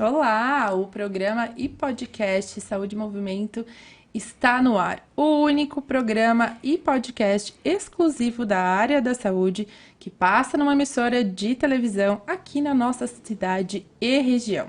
Olá! O programa e podcast Saúde e Movimento está no ar. O único programa e podcast exclusivo da área da saúde que passa numa emissora de televisão aqui na nossa cidade e região.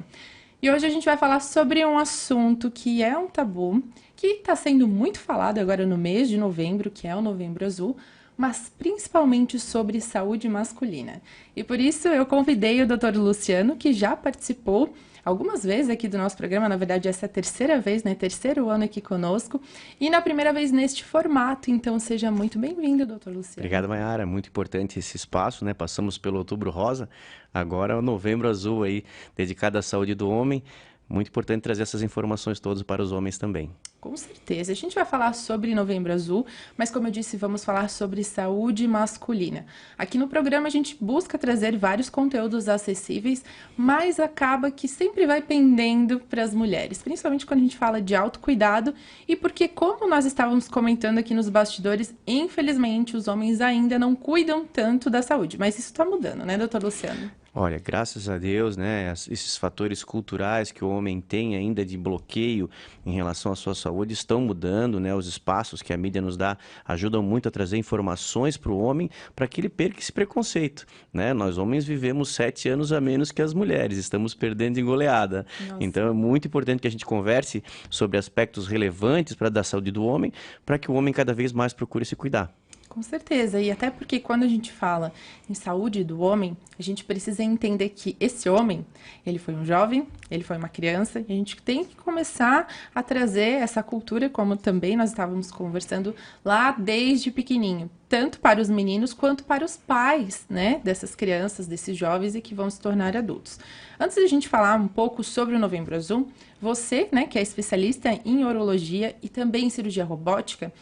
E hoje a gente vai falar sobre um assunto que é um tabu, que está sendo muito falado agora no mês de novembro, que é o Novembro Azul, mas principalmente sobre saúde masculina. E por isso eu convidei o Dr. Luciano, que já participou algumas vezes aqui do nosso programa, na verdade essa é a terceira vez, né? Terceiro ano aqui conosco, e na primeira vez neste formato, então seja muito bem-vindo, Dr. Luciano. Obrigado, Mayara, é muito importante esse espaço, né? Passamos pelo Outubro Rosa, agora é o Novembro Azul aí, dedicado à saúde do homem. Muito importante trazer essas informações todas para os homens também. Com certeza. A gente vai falar sobre Novembro Azul, mas como eu disse, vamos falar sobre saúde masculina. Aqui no programa a gente busca trazer vários conteúdos acessíveis, mas acaba que sempre vai pendendo para as mulheres, principalmente quando a gente fala de autocuidado e porque, como nós estávamos comentando aqui nos bastidores, infelizmente os homens ainda não cuidam tanto da saúde, mas isso está mudando, né, doutor Luciano? Olha, graças a Deus, né, esses fatores culturais que o homem tem ainda de bloqueio em relação à sua saúde estão mudando, né, os espaços que a mídia nos dá ajudam muito a trazer informações para o homem para que ele perca esse preconceito, né, nós homens vivemos 7 anos a menos que as mulheres, estamos perdendo em goleada. Nossa. Então é muito importante que a gente converse sobre aspectos relevantes para da saúde do homem, para que o homem cada vez mais procure se cuidar. Com certeza, e até porque quando a gente fala em saúde do homem, a gente precisa entender que esse homem, ele foi um jovem, ele foi uma criança, e a gente tem que começar a trazer essa cultura, como também nós estávamos conversando lá desde pequenininho, tanto para os meninos quanto para os pais, né, dessas crianças, desses jovens e que vão se tornar adultos. Antes de a gente falar um pouco sobre o Novembro Azul, você, né, que é especialista em urologia e também em cirurgia robótica,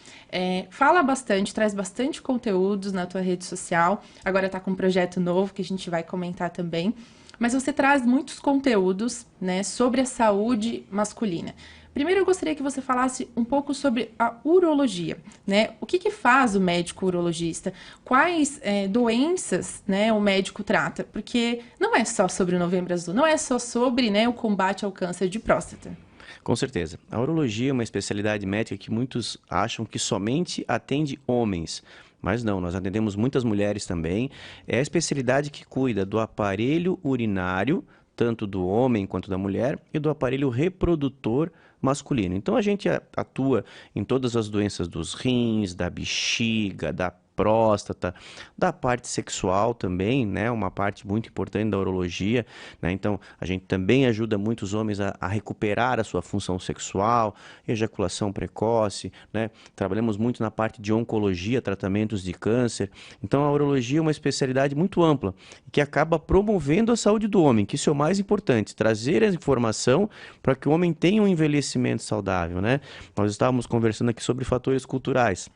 fala bastante, traz bastante conteúdos na tua rede social. Agora está com um projeto novo que a gente vai comentar também. Mas você traz muitos conteúdos, né, sobre a saúde masculina. Primeiro, eu gostaria que você falasse um pouco sobre a urologia, né? O que faz o médico urologista? Quais doenças, né, o médico trata? Porque não é só sobre o Novembro Azul, não é só sobre, né, o combate ao câncer de próstata. Com certeza. A urologia é uma especialidade médica que muitos acham que somente atende homens. Mas não, nós atendemos muitas mulheres também. É a especialidade que cuida do aparelho urinário, tanto do homem quanto da mulher, e do aparelho reprodutor masculino. Então a gente atua em todas as doenças dos rins, da bexiga, da próstata, da parte sexual também, né? Uma parte muito importante da urologia, né? Então a gente também ajuda muitos homens a recuperar a sua função sexual, ejaculação precoce, né? Trabalhamos muito na parte de oncologia, tratamentos de câncer. Então a urologia é uma especialidade muito ampla que acaba promovendo a saúde do homem, que isso é o mais importante, trazer a informação para que o homem tenha um envelhecimento saudável, né? Nós estávamos conversando aqui sobre fatores culturais.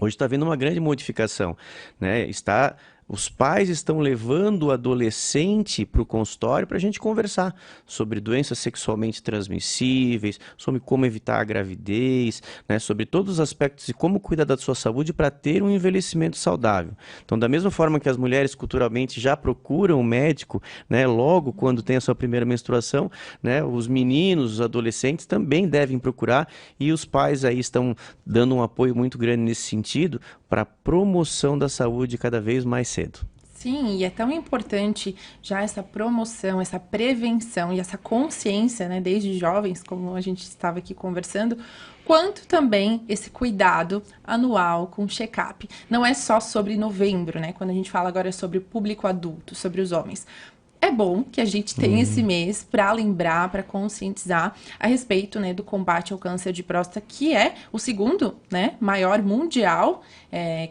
Hoje está havendo uma grande modificação, né? Os pais estão levando o adolescente para o consultório para a gente conversar sobre doenças sexualmente transmissíveis, sobre como evitar a gravidez, né? Sobre todos os aspectos de como cuidar da sua saúde para ter um envelhecimento saudável. Então, da mesma forma que as mulheres culturalmente já procuram o médico, né, logo quando tem a sua primeira menstruação, né, os meninos, os adolescentes também devem procurar e os pais aí estão dando um apoio muito grande nesse sentido para a promoção da saúde cada vez mais cedo. Sim, e é tão importante já essa promoção, essa prevenção e essa consciência, né, desde jovens, como a gente estava aqui conversando, quanto também esse cuidado anual com check-up. Não é só sobre novembro, né, quando a gente fala agora sobre o público adulto, sobre os homens. É bom que a gente tenha esse mês para lembrar, para conscientizar a respeito, né, do combate ao câncer de próstata, que é o segundo, né, maior mundial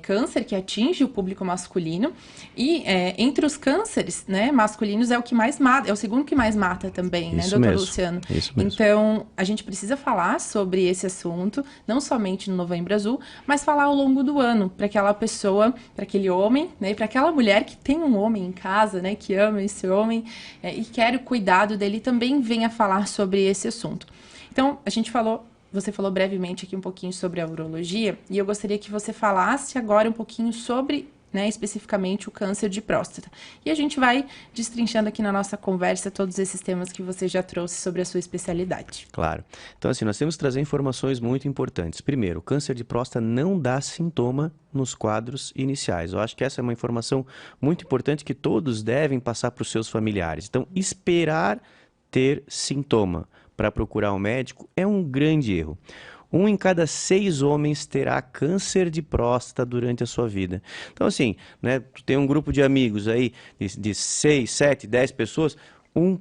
câncer que atinge o público masculino. E entre os cânceres, né, masculinos é o que mais mata, é o segundo que mais mata também, né, doutor Luciano? Isso mesmo. Então, a gente precisa falar sobre esse assunto, não somente no Novembro Azul, mas falar ao longo do ano, para aquela pessoa, para aquele homem, né, e para aquela mulher que tem um homem em casa, né, que ama esse homem e quer o cuidado dele, também venha falar sobre esse assunto. Então, você falou brevemente aqui um pouquinho sobre a urologia, e eu gostaria que você falasse agora um pouquinho sobre né, especificamente o câncer de próstata. E a gente vai destrinchando aqui na nossa conversa todos esses temas que você já trouxe sobre a sua especialidade. Claro. Então, assim, nós temos que trazer informações muito importantes. Primeiro, o câncer de próstata não dá sintoma nos quadros iniciais. Eu acho que essa é uma informação muito importante que todos devem passar para os seus familiares. Então, esperar ter sintoma para procurar um médico é um grande erro. 1 em cada 6 homens terá câncer de próstata durante a sua vida. Então, assim, né, tu tem um grupo de amigos aí de 6, 7, 10 pessoas,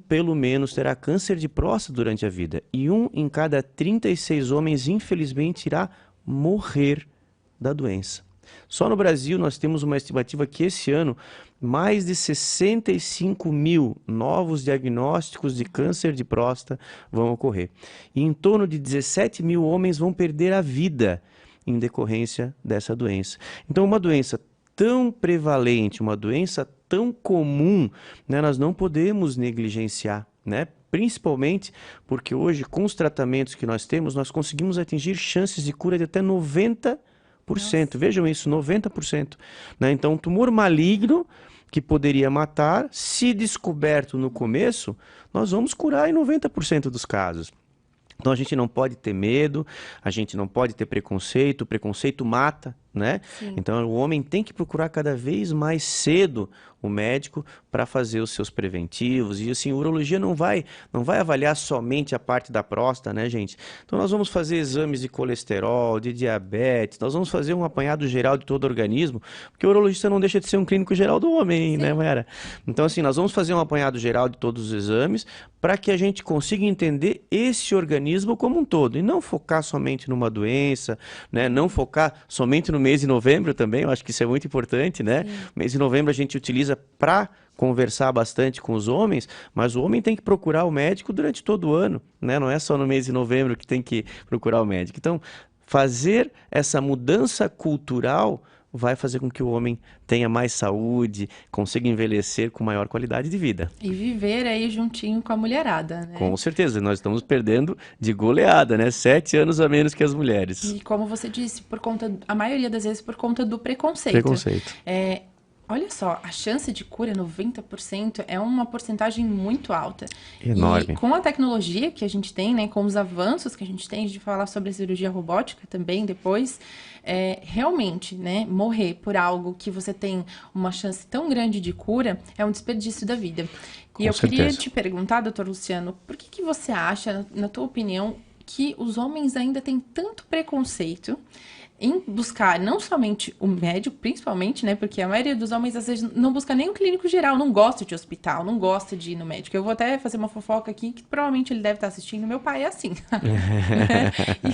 pelo menos terá câncer de próstata durante a vida. E 1 em cada 36 homens, infelizmente, irá morrer da doença. Só no Brasil nós temos uma estimativa que esse ano mais de 65 mil novos diagnósticos de câncer de próstata vão ocorrer. E em torno de 17 mil homens vão perder a vida em decorrência dessa doença. Então, uma doença tão prevalente, uma doença tão comum, né, nós não podemos negligenciar, né? Principalmente porque hoje, com os tratamentos que nós temos, nós conseguimos atingir chances de cura de até 90%. Nossa. Vejam isso, 90%. Né? Então, um tumor maligno que poderia matar, se descoberto no começo, nós vamos curar em 90% dos casos. Então, a gente não pode ter medo, a gente não pode ter preconceito, o preconceito mata, né? Sim. Então, o homem tem que procurar cada vez mais cedo o médico para fazer os seus preventivos. E assim, a urologia não vai avaliar somente a parte da próstata, né, gente? Então, nós vamos fazer exames de colesterol, de diabetes, nós vamos fazer um apanhado geral de todo o organismo, porque o urologista não deixa de ser um clínico geral do homem, né, Mayara? Então, assim, nós vamos fazer um apanhado geral de todos os exames para que a gente consiga entender esse organismo como um todo e não focar somente numa doença, né? Não focar somente no mês de novembro também, eu acho que isso é muito importante, né? Sim. Mês de novembro a gente utiliza para conversar bastante com os homens, mas o homem tem que procurar o médico durante todo o ano, né? Não é só no mês de novembro que tem que procurar o médico. Então, fazer essa mudança cultural vai fazer com que o homem tenha mais saúde, consiga envelhecer com maior qualidade de vida. E viver aí juntinho com a mulherada, né? Com certeza, nós estamos perdendo de goleada, né? 7 anos a menos que as mulheres. E como você disse, a maioria das vezes por conta do preconceito. Preconceito. Olha só, a chance de cura, 90%, é uma porcentagem muito alta. Enorme. E com a tecnologia que a gente tem, né, com os avanços que a gente tem, de falar sobre a cirurgia robótica também depois, realmente, né, morrer por algo que você tem uma chance tão grande de cura é um desperdício da vida. E eu queria te perguntar, doutor Luciano, por que você acha, na tua opinião, que os homens ainda têm tanto preconceito em buscar não somente o médico, principalmente, né? Porque a maioria dos homens, às vezes, não busca nem um clínico geral, não gosta de hospital, não gosta de ir no médico. Eu vou até fazer uma fofoca aqui, que provavelmente ele deve estar assistindo. Meu pai é assim.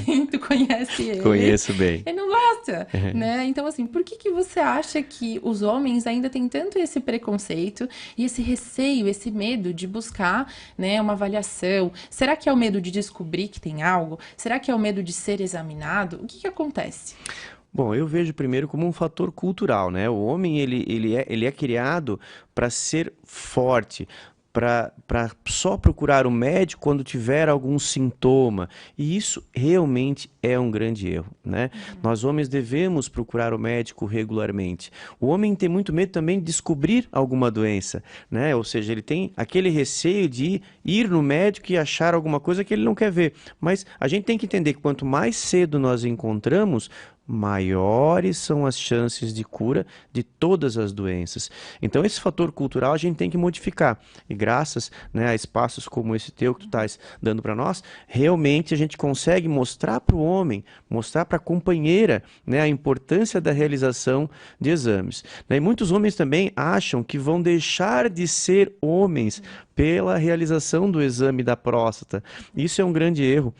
E tu conhece ele. Conheço bem. Ele não gosta, né? Então, assim, por que você acha que os homens ainda têm tanto esse preconceito e esse receio, esse medo de buscar, né, uma avaliação? Será que é o medo de descobrir que tem algo? Será que é o medo de ser examinado? O que acontece? Bom, eu vejo primeiro como um fator cultural, né? O homem, ele é criado para ser forte, para só procurar o médico quando tiver algum sintoma. E isso realmente é um grande erro, né? Nós homens devemos procurar o médico regularmente. O homem tem muito medo também de descobrir alguma doença, né? Ou seja, ele tem aquele receio de ir no médico e achar alguma coisa que ele não quer ver. Mas a gente tem que entender que quanto mais cedo nós encontramos, maiores são as chances de cura de todas as doenças. Então, esse fator cultural a gente tem que modificar. E graças, né, a espaços como esse teu que tu estás dando para nós, realmente a gente consegue mostrar para o homem, mostrar para a companheira, né, a importância da realização de exames. E muitos homens também acham que vão deixar de ser homens pela realização do exame da próstata. Isso é um grande erro.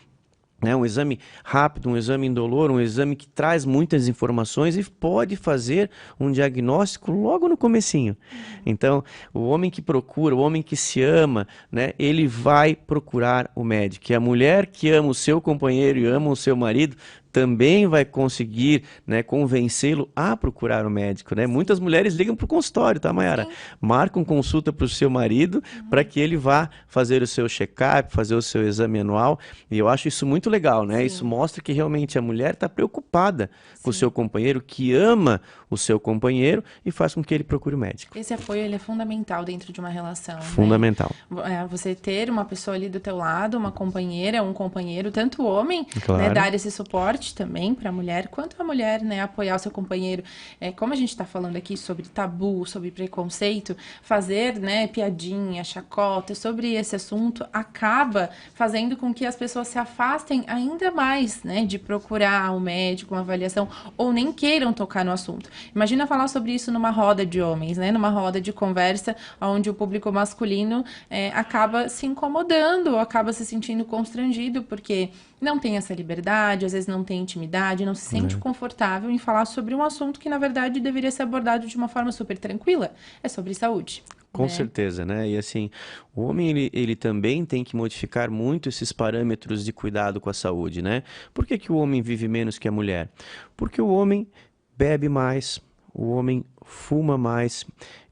Um exame rápido, um exame indolor, um exame que traz muitas informações e pode fazer um diagnóstico logo no comecinho. Então, o homem que procura, o homem que se ama, né, ele vai procurar o médico. E a mulher que ama o seu companheiro e ama o seu marido também vai conseguir, né, convencê-lo a procurar o médico, né? Muitas mulheres ligam para o consultório, tá, Mayara? Sim. Marcam consulta para o seu marido para que ele vá fazer o seu check-up, fazer o seu exame anual. E eu acho isso muito legal, né? Isso Sim. mostra que realmente a mulher está preocupada com o Sim. seu companheiro, que ama o seu companheiro e faz com que ele procure o médico. Esse apoio, ele é fundamental dentro de uma relação, Fundamental. né? Você ter uma pessoa ali do teu lado, uma companheira, um companheiro, tanto o homem, né, Claro. dar esse suporte também para a mulher, quanto a mulher, né, apoiar o seu companheiro. Como a gente está falando aqui sobre tabu, sobre preconceito, fazer, né, piadinha, chacota sobre esse assunto acaba fazendo com que as pessoas se afastem ainda mais, né, de procurar um médico, uma avaliação, ou nem queiram tocar no assunto. Imagina falar sobre isso numa roda de homens, né, numa roda de conversa, onde o público masculino acaba se incomodando, acaba se sentindo constrangido, porque não tem essa liberdade, às vezes não tem intimidade, não se sente confortável em falar sobre um assunto que, na verdade, deveria ser abordado de uma forma super tranquila. É sobre saúde. Com né? certeza, né? E assim, o homem ele também tem que modificar muito esses parâmetros de cuidado com a saúde, né? Por que que o homem vive menos que a mulher? Porque o homem bebe mais, o homem fuma mais,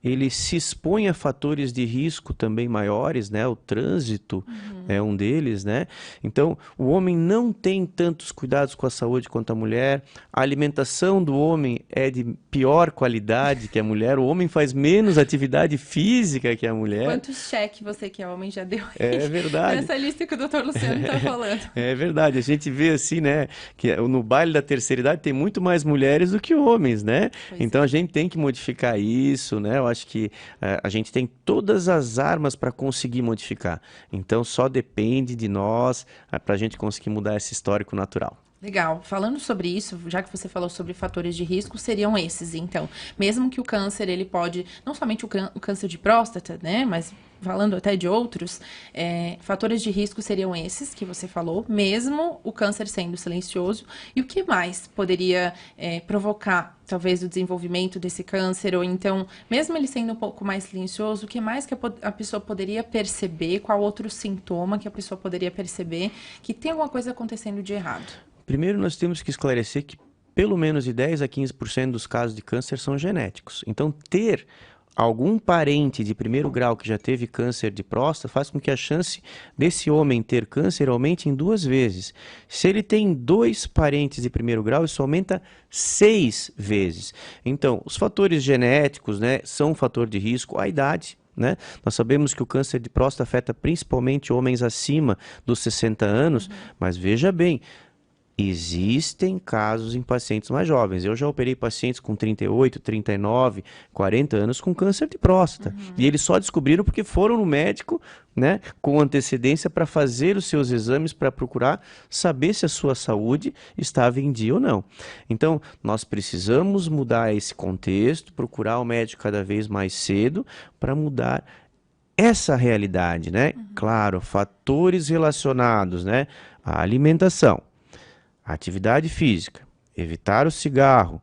ele se expõe a fatores de risco também maiores, né? O trânsito é um deles, né? Então, o homem não tem tantos cuidados com a saúde quanto a mulher. A alimentação do homem é de pior qualidade que a mulher. O homem faz menos atividade física que a mulher. Quantos cheques você que é homem já deu É verdade. nessa lista que o doutor Luciano está falando? É verdade, a gente vê assim, né, que no baile da terceira idade tem muito mais mulheres do que homens, né? Pois Então é. a gente tem que modificar isso, né? Eu acho que a gente tem todas as armas para conseguir modificar. Então só depende de nós para a gente conseguir mudar esse histórico natural. Legal. Falando sobre isso, já que você falou sobre fatores de risco, seriam esses, então. Mesmo que o câncer, ele pode, não somente o câncer de próstata, né, mas falando até de outros, fatores de risco seriam esses que você falou, mesmo o câncer sendo silencioso. E o que mais poderia provocar, talvez, o desenvolvimento desse câncer? Ou então, mesmo ele sendo um pouco mais silencioso, o que mais que a pessoa poderia perceber? Qual outro sintoma que a pessoa poderia perceber que tem alguma coisa acontecendo de errado? Primeiro, nós temos que esclarecer que pelo menos de 10 a 15% dos casos de câncer são genéticos. Então, ter algum parente de primeiro grau que já teve câncer de próstata faz com que a chance desse homem ter câncer aumente em 2 vezes. Se ele tem 2 parentes de primeiro grau, isso aumenta 6 vezes. Então, os fatores genéticos, né, são um fator de risco, a idade. Né? Nós sabemos que o câncer de próstata afeta principalmente homens acima dos 60 anos, mas veja bem, existem casos em pacientes mais jovens. Eu já operei pacientes com 38, 39, 40 anos com câncer de próstata. E eles só descobriram porque foram no médico, né, com antecedência para fazer os seus exames, para procurar saber se a sua saúde estava em dia ou não. Então, nós precisamos mudar esse contexto, procurar o médico cada vez mais cedo para mudar essa realidade, né? Claro, fatores relacionados, né, à alimentação, atividade física, evitar o cigarro,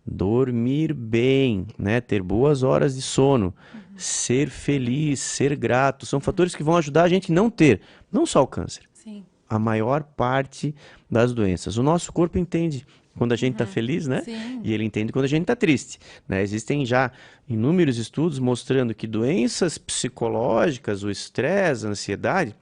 dormir bem, né? Ter boas horas de sono, ser feliz, ser grato, são fatores que vão ajudar a gente a não ter, não só o câncer, Sim. a maior parte das doenças. O nosso corpo entende quando a gente está feliz, né? Sim. E ele entende quando a gente está triste, né? Existem já inúmeros estudos mostrando que doenças psicológicas, o estresse, a ansiedade,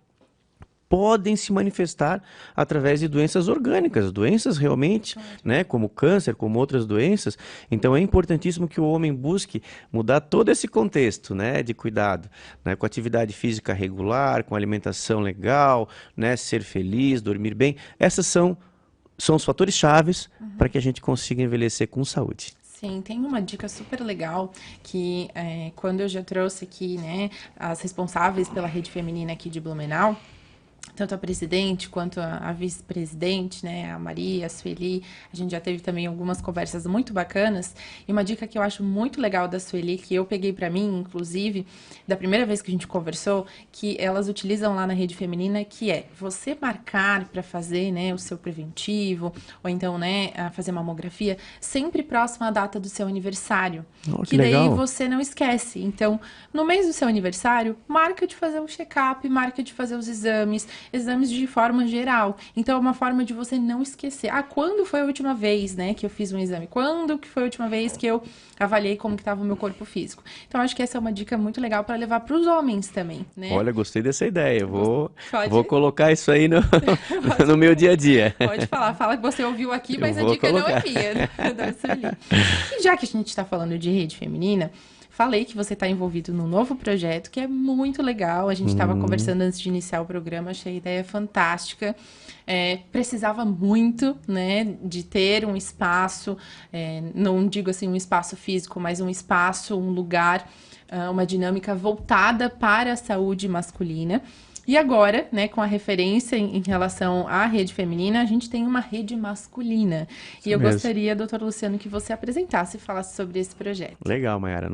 podem se manifestar através de doenças orgânicas, doenças realmente, né, como câncer, como outras doenças. Então é importantíssimo que o homem busque mudar todo esse contexto, né, de cuidado, né, com atividade física regular, com alimentação legal, né, ser feliz, dormir bem. Essas são os fatores chaves para que a gente consiga envelhecer com saúde. Sim, tem uma dica super legal que quando eu já trouxe aqui, né, as responsáveis pela rede feminina aqui de Blumenau, tanto a presidente quanto a vice-presidente, né, a Maria, a Sueli, a gente já teve também algumas conversas muito bacanas, e uma dica que eu acho muito legal da Sueli, que eu peguei pra mim, inclusive, da primeira vez que a gente conversou, que elas utilizam lá na rede feminina, que é você marcar para fazer, né, o seu preventivo, ou então, né, fazer mamografia, sempre próximo à data do seu aniversário, Oh, que daí legal. você não esquece. Então, no mês do seu aniversário, marca de fazer um check-up, marca de fazer os exames, exames de forma geral. Então, é uma forma de você não esquecer. Ah, quando foi a última vez, né, que eu fiz um exame? Quando que foi a última vez que eu avaliei como que estava o meu corpo físico? Então, acho que essa é uma dica muito legal para levar para os homens também, né? Olha, gostei dessa ideia. Vou Pode? colocar isso aí no meu dia a dia. Pode falar. Fala que você ouviu aqui, mas a vou dica não é colocar. minha, né? Da Sueli. E já que a gente está falando de rede feminina, falei que você está envolvido num novo projeto que é muito legal. A gente estava conversando antes de iniciar o programa, achei a ideia fantástica. Precisava muito, né, de ter um espaço, não digo assim um espaço físico, mas um espaço, um lugar, uma dinâmica voltada para a saúde masculina. E agora, né, com a referência em relação à rede feminina, a gente tem uma rede masculina. E eu mesmo. gostaria, doutor Luciano, que você apresentasse e falasse sobre esse projeto. Legal, Mayara.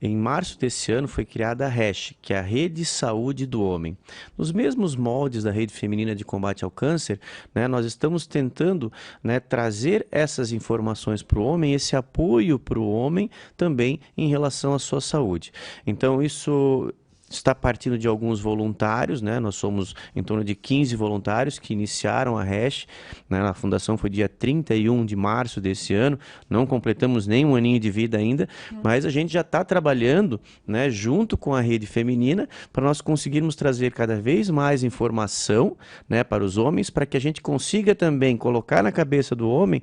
Em março desse ano, foi criada a RESH, que é a Rede Saúde do Homem. Nos mesmos moldes da Rede Feminina de Combate ao Câncer, né, nós estamos tentando, né, trazer essas informações para o homem, esse apoio para o homem também em relação à sua saúde. Então, isso está partindo de alguns voluntários, né? Nós somos em torno de 15 voluntários que iniciaram a RESH, né? A fundação foi dia 31 de março desse ano, não completamos nem um aninho de vida ainda, mas a gente já está trabalhando, né, junto com a rede feminina para nós conseguirmos trazer cada vez mais informação, né, para os homens, para que a gente consiga também colocar na cabeça do homem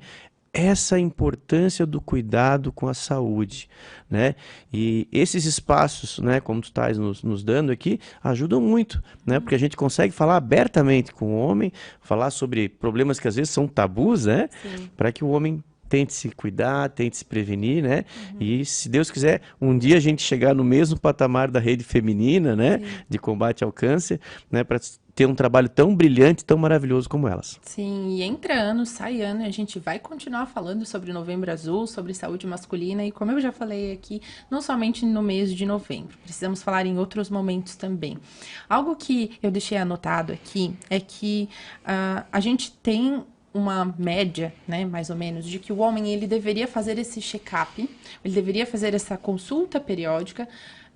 essa importância do cuidado com a saúde, né? E esses espaços, né, como tu estás nos dando aqui, ajudam muito, né? Porque a gente consegue falar abertamente com o homem, falar sobre problemas que às vezes são tabus, né? Para que o homem tente se cuidar, tente se prevenir, né? E se Deus quiser, um dia a gente chegar no mesmo patamar da rede feminina, né? De combate ao câncer, né? Para ter um trabalho tão brilhante, tão maravilhoso como elas. Sim, e entra ano, sai ano, e a gente vai continuar falando sobre Novembro Azul, sobre saúde masculina, e como eu já falei aqui, não somente no mês de novembro, precisamos falar em outros momentos também. Algo que eu deixei anotado aqui é que a gente tem uma média, né, mais ou menos, de que o homem ele deveria fazer esse check-up, ele deveria fazer essa consulta periódica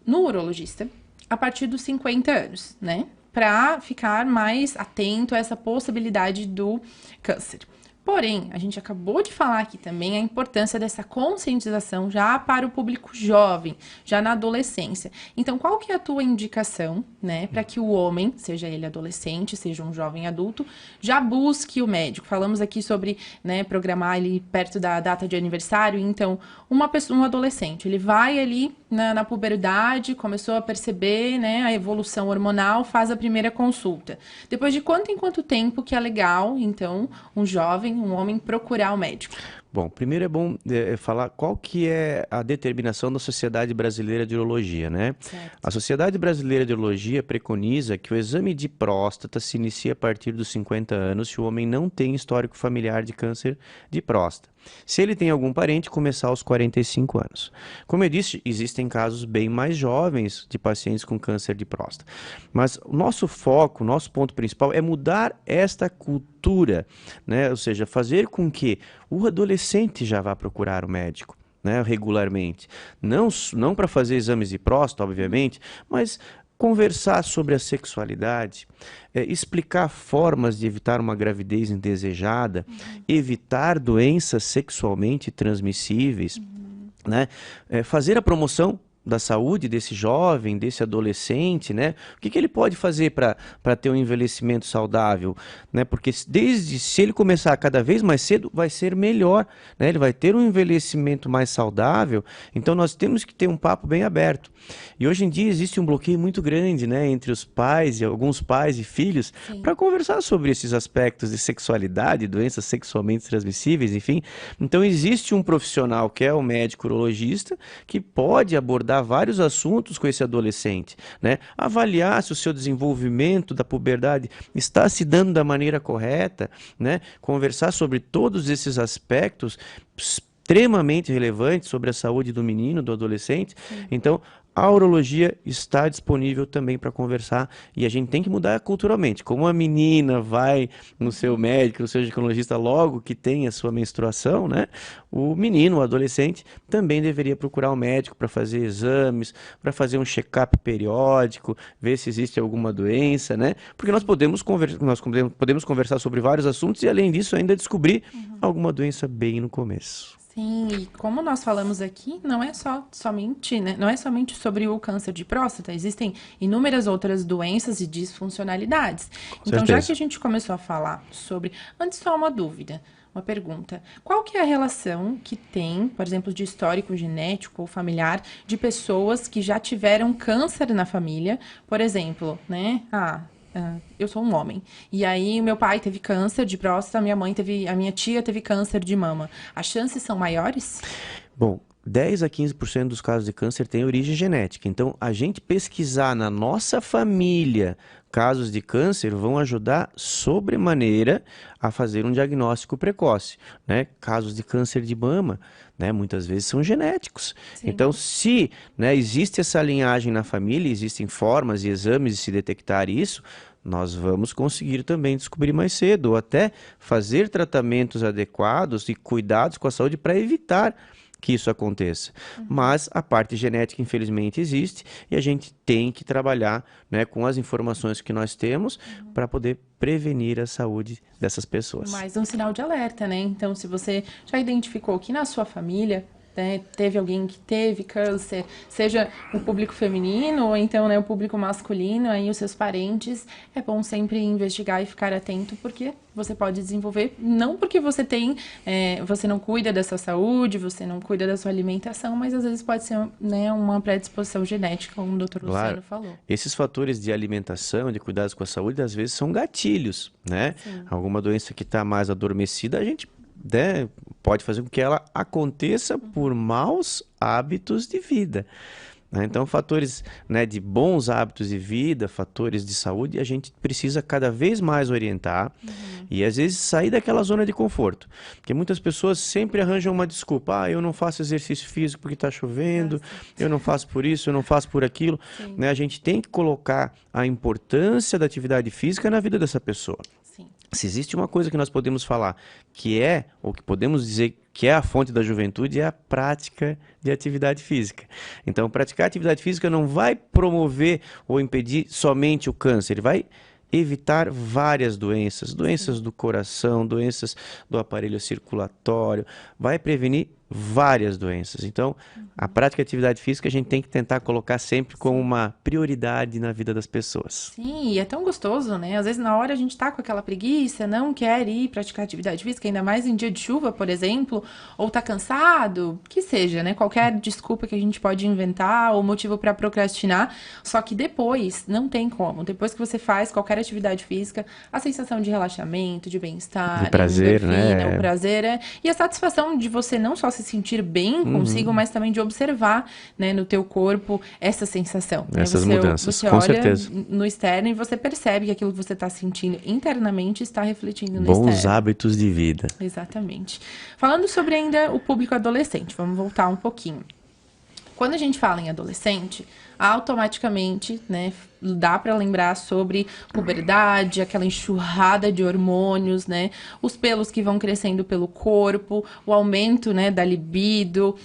no urologista a partir dos 50 anos, né? Para ficar mais atento a essa possibilidade do câncer. Porém, a gente acabou de falar aqui também a importância dessa conscientização já para o público jovem, já na adolescência. Então, qual que é a tua indicação, né, para que o homem, seja ele adolescente, seja um jovem adulto, já busque o médico? Falamos aqui sobre, né, programar ele perto da data de aniversário. Então, um adolescente, ele vai ali na puberdade, começou a perceber, né, a evolução hormonal, faz a primeira consulta. Depois de quanto em quanto tempo que é legal, então, um homem procurar o médico? Bom, primeiro é bom falar qual que é a determinação da Sociedade Brasileira de Urologia, né? Certo. A Sociedade Brasileira de Urologia preconiza que o exame de próstata se inicie a partir dos 50 anos se o homem não tem histórico familiar de câncer de próstata. Se ele tem algum parente, começar aos 45 anos. Como eu disse, existem casos bem mais jovens de pacientes com câncer de próstata. Mas o nosso foco, o nosso ponto principal é mudar esta cultura, né? Ou seja, fazer com que o adolescente já vá procurar o médico, né, regularmente. Não para fazer exames de próstata, obviamente, mas conversar sobre a sexualidade, explicar formas de evitar uma gravidez indesejada, evitar doenças sexualmente transmissíveis, né? Fazer a promoção da saúde desse jovem, desse adolescente, né? O que ele pode fazer para ter um envelhecimento saudável, né? Porque se ele começar cada vez mais cedo, vai ser melhor, né? Ele vai ter um envelhecimento mais saudável. Então nós temos que ter um papo bem aberto. E hoje em dia existe um bloqueio muito grande, né, entre os pais e alguns pais e filhos para conversar sobre esses aspectos de sexualidade, doenças sexualmente transmissíveis, enfim. Então existe um profissional que é o médico urologista que pode abordar vários assuntos com esse adolescente, né? Avaliar se o seu desenvolvimento da puberdade está se dando da maneira correta, né? Conversar sobre todos esses aspectos, extremamente relevante sobre a saúde do menino, do adolescente. Então, a urologia está disponível também para conversar e a gente tem que mudar culturalmente. Como a menina vai no seu médico, no seu ginecologista logo que tem a sua menstruação, né? O menino, o adolescente, também deveria procurar um médico para fazer exames, para fazer um check-up periódico, ver se existe alguma doença, né? Porque nós podemos conversar sobre vários assuntos e, além disso, ainda descobrir alguma doença bem no começo. Sim, e como nós falamos aqui, não é somente, né? Não é somente sobre o câncer de próstata, existem inúmeras outras doenças e disfuncionalidades. Então, já que a gente começou a falar sobre, antes só uma dúvida, uma pergunta. Qual que é a relação que tem, por exemplo, de histórico genético ou familiar de pessoas que já tiveram câncer na família? Por exemplo, né? Eu sou um homem. E aí, meu pai teve câncer de próstata, a minha tia teve câncer de mama. As chances são maiores? Bom, 10 a 15% dos casos de câncer têm origem genética. Então, a gente pesquisar na nossa família casos de câncer vão ajudar sobremaneira a fazer um diagnóstico precoce, né? Casos de câncer de mama, né, muitas vezes são genéticos. Sim. Então, se, né, existe essa linhagem na família, existem formas e exames de se detectar isso, nós vamos conseguir também descobrir mais cedo, ou até fazer tratamentos adequados e cuidados com a saúde para evitar que isso aconteça. Mas a parte genética, infelizmente, existe e a gente tem que trabalhar, né, com as informações que nós temos para poder prevenir a saúde dessas pessoas. Mais um sinal de alerta, né? Então, se você já identificou que na sua família, né, teve alguém que teve câncer, seja o público feminino ou então, né, o público masculino, aí os seus parentes, é bom sempre investigar e ficar atento, porque você pode desenvolver, não porque você tem, você não cuida da sua saúde, você não cuida da sua alimentação, mas às vezes pode ser, né, uma predisposição genética, como o Dr. Luciano falou. Esses fatores de alimentação, de cuidados com a saúde, às vezes são gatilhos, né? Sim. Alguma doença que está mais adormecida, a gente, né, pode fazer com que ela aconteça por maus hábitos de vida. Então, fatores, né, de bons hábitos de vida, fatores de saúde, a gente precisa cada vez mais orientar e, às vezes, sair daquela zona de conforto. Porque muitas pessoas sempre arranjam uma desculpa. Eu não faço exercício físico porque está chovendo, eu não faço por isso, eu não faço por aquilo. Né? A gente tem que colocar a importância da atividade física na vida dessa pessoa. Sim. Se existe uma coisa que nós podemos falar que é, ou que podemos dizer que é a fonte da juventude, é a prática de atividade física. Então, praticar atividade física não vai promover ou impedir somente o câncer, ele vai evitar várias doenças, doenças do coração, doenças do aparelho circulatório, vai prevenir várias doenças. Então, a prática de atividade física a gente tem que tentar colocar sempre como uma prioridade na vida das pessoas. Sim, e é tão gostoso, né? Às vezes na hora a gente tá com aquela preguiça, não quer ir praticar atividade física, ainda mais em dia de chuva, por exemplo, ou tá cansado, que seja, né? Qualquer desculpa que a gente pode inventar ou motivo para procrastinar, só que depois não tem como. Depois que você faz qualquer atividade física, a sensação de relaxamento, de bem-estar, de prazer, né? O prazer e a satisfação de você não só se sentir bem consigo, mas também de observar, né, no teu corpo essa sensação. Essas mudanças, você com olha certeza. No externo e você percebe que aquilo que você está sentindo internamente está refletindo no externo. Bons hábitos de vida. Exatamente. Falando sobre ainda o público adolescente, vamos voltar um pouquinho. Quando a gente fala em adolescente, automaticamente, né, dá para lembrar sobre puberdade, aquela enxurrada de hormônios, né, os pelos que vão crescendo pelo corpo, o aumento, né, da libido,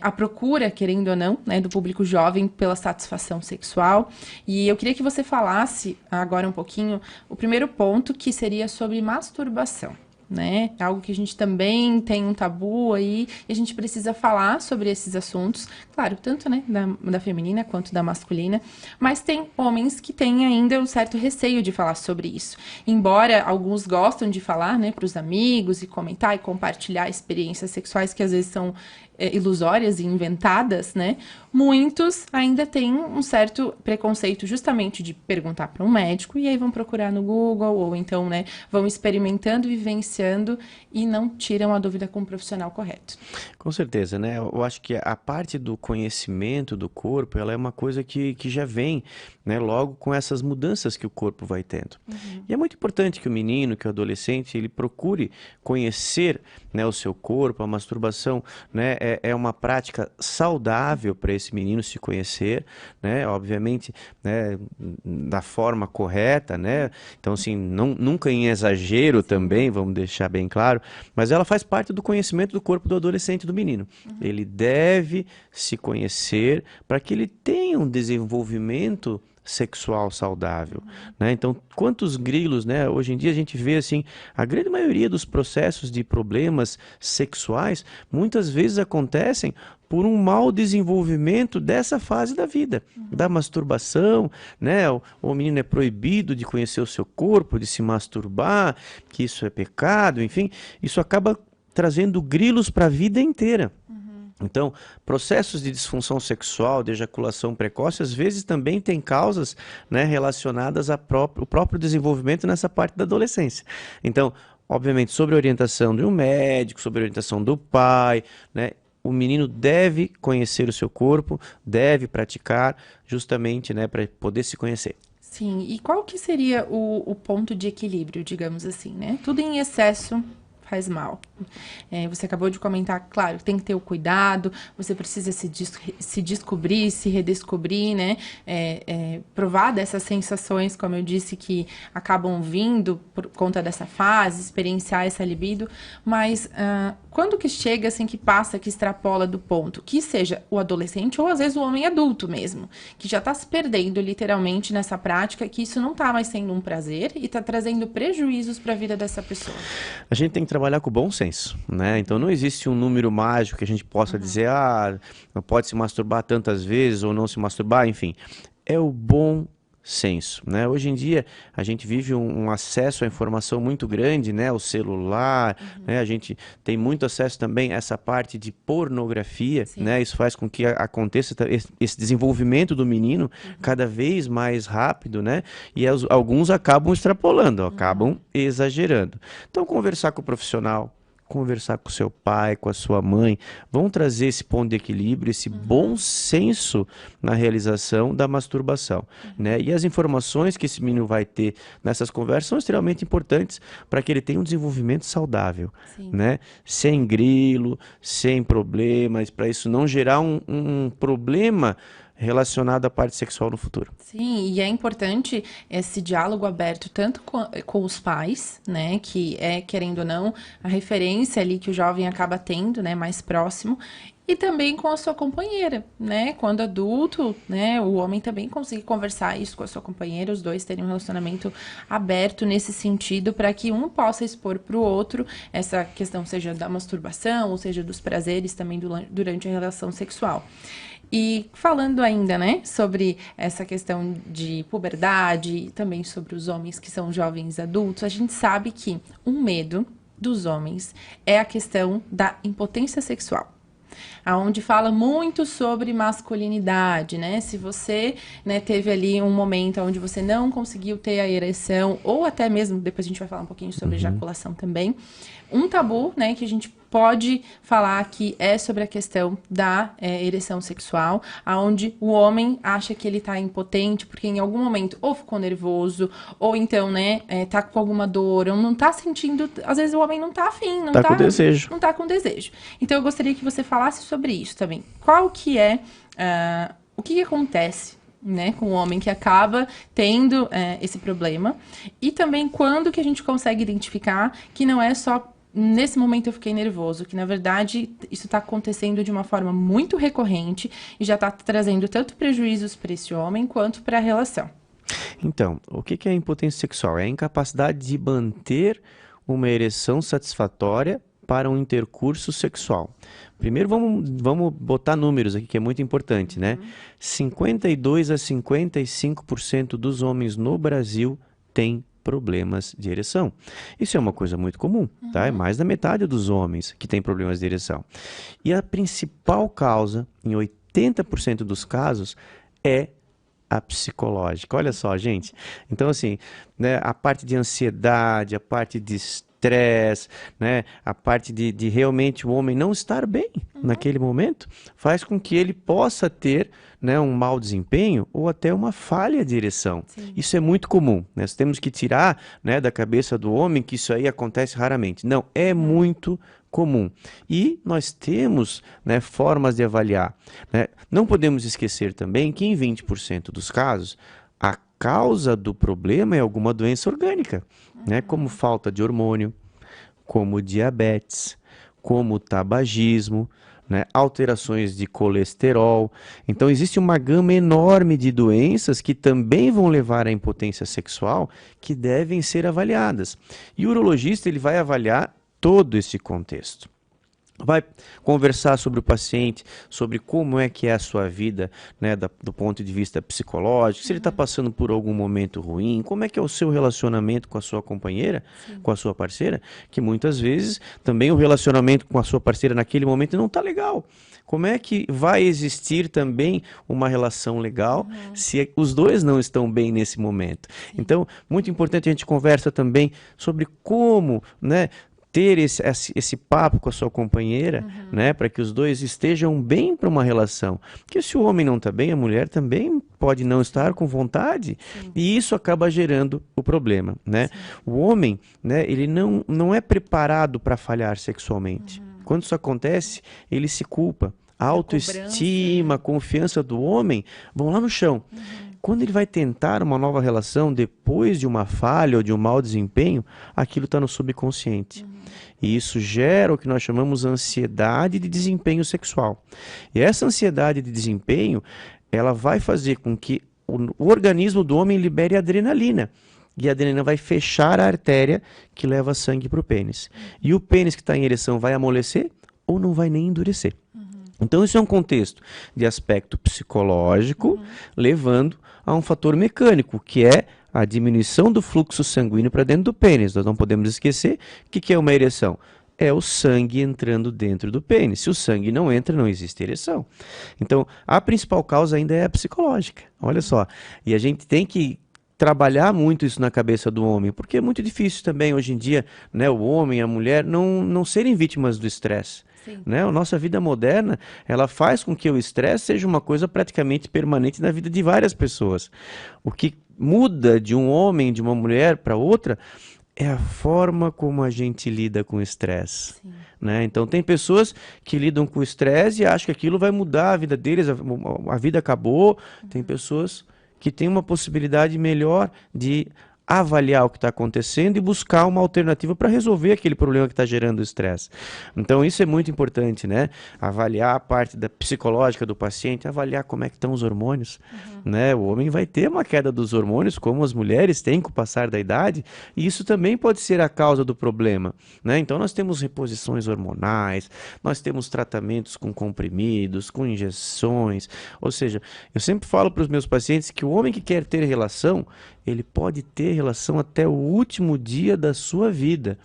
a procura, querendo ou não, né, do público jovem pela satisfação sexual. E eu queria que você falasse agora um pouquinho o primeiro ponto, que seria sobre masturbação. Né? Algo que a gente também tem um tabu aí, e a gente precisa falar sobre esses assuntos, claro, tanto, né, da feminina quanto da masculina, mas tem homens que têm ainda um certo receio de falar sobre isso. Embora alguns gostam de falar, né, para os amigos e comentar e compartilhar experiências sexuais que às vezes são ilusórias e inventadas, né? Muitos ainda têm um certo preconceito justamente de perguntar para um médico e aí vão procurar no Google ou então, né, vão experimentando e vivenciando vivenciando e não tiram a dúvida com o profissional correto. Com certeza, né? Eu acho que a parte do conhecimento do corpo, ela é uma coisa que já vem, né, logo com essas mudanças que o corpo vai tendo. E é muito importante que o menino, que o adolescente, ele procure conhecer, né, o seu corpo. A masturbação, né, é uma prática saudável para esse menino se conhecer, né? Obviamente, né, da forma correta, né? Então, assim, nunca em exagero também, vamos deixar bem claro, mas ela faz parte do conhecimento do corpo do adolescente e do menino. Ele deve se conhecer para que ele tenha um desenvolvimento sexual saudável, né? Então, quantos grilos, né? Hoje em dia a gente vê assim, a grande maioria dos processos de problemas sexuais muitas vezes acontecem por um mau desenvolvimento dessa fase da vida, da masturbação, né? O menino é proibido de conhecer o seu corpo, de se masturbar, que isso é pecado, enfim, isso acaba trazendo grilos para a vida inteira. Então, processos de disfunção sexual, de ejaculação precoce, às vezes também têm causas, né, relacionadas ao próprio desenvolvimento nessa parte da adolescência. Então, obviamente, sob a orientação de um médico, sob a orientação do pai, né, o menino deve conhecer o seu corpo, deve praticar justamente, né, para poder se conhecer. Sim, e qual que seria o ponto de equilíbrio, digamos assim, né? Tudo em excesso faz mal. Você acabou de comentar, claro, tem que ter o cuidado, você precisa se descobrir, se redescobrir, né? Provar dessas sensações, como eu disse, que acabam vindo por conta dessa fase, experienciar essa libido, mas quando que chega, assim, que passa, que extrapola do ponto, que seja o adolescente ou às vezes o homem adulto mesmo, que já está se perdendo literalmente nessa prática, que isso não está mais sendo um prazer e está trazendo prejuízos para a vida dessa pessoa. A gente tem que trabalhar com o bom senso, né? Então não existe um número mágico que a gente possa dizer, não pode se masturbar tantas vezes ou não se masturbar, enfim. É o bom senso, né? Hoje em dia a gente vive um acesso à informação muito grande, né? O celular, né? A gente tem muito acesso também a essa parte de pornografia, né? Isso faz com que aconteça esse desenvolvimento do menino cada vez mais rápido, né? E alguns acabam extrapolando, acabam exagerando. Então, conversar com o profissional, conversar com seu pai, com a sua mãe, vão trazer esse ponto de equilíbrio, esse bom senso na realização da masturbação, né? E as informações que esse menino vai ter nessas conversas são extremamente importantes para que ele tenha um desenvolvimento saudável, né? Sem grilo, sem problemas, para isso não gerar um problema relacionado à parte sexual no futuro. Sim, e é importante esse diálogo aberto tanto com os pais, né, que é, querendo ou não, a referência ali que o jovem acaba tendo, né, mais próximo, e também com a sua companheira, né, quando adulto, né, o homem também conseguir conversar isso com a sua companheira, os dois terem um relacionamento aberto nesse sentido, para que um possa expor para o outro essa questão, seja da masturbação, ou seja, dos prazeres também durante a relação sexual. E falando ainda, né, sobre essa questão de puberdade e também sobre os homens que são jovens adultos, a gente sabe que um medo dos homens é a questão da impotência sexual, aonde fala muito sobre masculinidade, né? Se você, né, teve ali um momento onde você não conseguiu ter a ereção, ou até mesmo, depois a gente vai falar um pouquinho sobre ejaculação também, um tabu, né, que a gente pode falar que é sobre a questão da ereção sexual, aonde o homem acha que ele tá impotente porque em algum momento ou ficou nervoso, ou então, né, tá com alguma dor, ou não tá sentindo, às vezes o homem não tá afim, não tá com desejo. Não tá com desejo. Então eu gostaria que você falasse sobre isso também. Qual que é, o que acontece, né, com o homem que acaba tendo esse problema, e também quando que a gente consegue identificar que não é só nesse momento eu fiquei nervoso, que na verdade isso está acontecendo de uma forma muito recorrente e já está trazendo tanto prejuízos para esse homem quanto para a relação. Então, o que é a impotência sexual? É a incapacidade de manter uma ereção satisfatória para um intercurso sexual. Primeiro vamos botar números aqui, que é muito importante, né? 52 a 55% dos homens no Brasil têm problemas de ereção. Isso é uma coisa muito comum, tá? É mais da metade dos homens que têm problemas de ereção. E a principal causa, em 80% dos casos, é a psicológica. Olha só, gente. Então, assim, né, a parte de ansiedade, a parte de estresse, estresse, né? A parte de realmente o homem não estar bem naquele momento, faz com que ele possa ter, né, um mau desempenho ou até uma falha de ereção. Sim. Isso é muito comum. Nós temos que tirar, né, da cabeça do homem que isso aí acontece raramente. Não, é muito comum. E nós temos, né, formas de avaliar, né? Não podemos esquecer também que em 20% dos casos, a causa do problema é alguma doença orgânica, né? Como falta de hormônio, como diabetes, como tabagismo, né? Alterações de colesterol. Então, existe uma gama enorme de doenças que também vão levar à impotência sexual que devem ser avaliadas. E o urologista ele vai avaliar todo esse contexto. Vai conversar sobre o paciente, sobre como é que é a sua vida, né, do ponto de vista psicológico, se ele está passando por algum momento ruim, como é que é o seu relacionamento com a sua companheira, com a sua parceira, que muitas vezes também o relacionamento com a sua parceira naquele momento não está legal. Como é que vai existir também uma relação legal se os dois não estão bem nesse momento? Então, muito importante a gente conversa também sobre como, né, ter esse papo com a sua companheira, né, para que os dois estejam bem para uma relação. Porque se o homem não está bem, a mulher também pode não estar com vontade, e isso acaba gerando o problema, né? O homem, né, ele não é preparado para falhar sexualmente. Quando isso acontece, ele se culpa. A autoestima, a confiança do homem vão lá no chão. Quando ele vai tentar uma nova relação depois de uma falha ou de um mau desempenho, aquilo está no subconsciente. E isso gera o que nós chamamos de ansiedade de desempenho sexual. E essa ansiedade de desempenho, ela vai fazer com que o organismo do homem libere adrenalina. E a adrenalina vai fechar a artéria que leva sangue para o pênis. E o pênis que está em ereção vai amolecer ou não vai nem endurecer. Então, isso é um contexto de aspecto psicológico, levando a um fator mecânico, que é a diminuição do fluxo sanguíneo para dentro do pênis. Nós não podemos esquecer que é uma ereção. É o sangue entrando dentro do pênis. Se o sangue não entra, não existe ereção. Então, a principal causa ainda é a psicológica. Olha só. E a gente tem que trabalhar muito isso na cabeça do homem, porque é muito difícil também hoje em dia, né, o homem e a mulher não serem vítimas do estresse. Né? A nossa vida moderna, ela faz com que o estresse seja uma coisa praticamente permanente na vida de várias pessoas. O que muda de um homem, de uma mulher para outra, é a forma como a gente lida com o estresse. Né? Então, tem pessoas que lidam com o estresse e acham que aquilo vai mudar a vida deles, a vida acabou. Tem pessoas que têm uma possibilidade melhor de avaliar o que está acontecendo e buscar uma alternativa para resolver aquele problema que está gerando o estresse. Então, isso é muito importante, né? Avaliar a parte da psicológica do paciente, avaliar como é que estão os hormônios, né? O homem vai ter uma queda dos hormônios, como as mulheres têm com o passar da idade, e isso também pode ser a causa do problema, né? Então, nós temos reposições hormonais, nós temos tratamentos com comprimidos, com injeções, ou seja, eu sempre falo para os meus pacientes que o homem que quer ter relação, ele pode ter relação até o último dia da sua vida,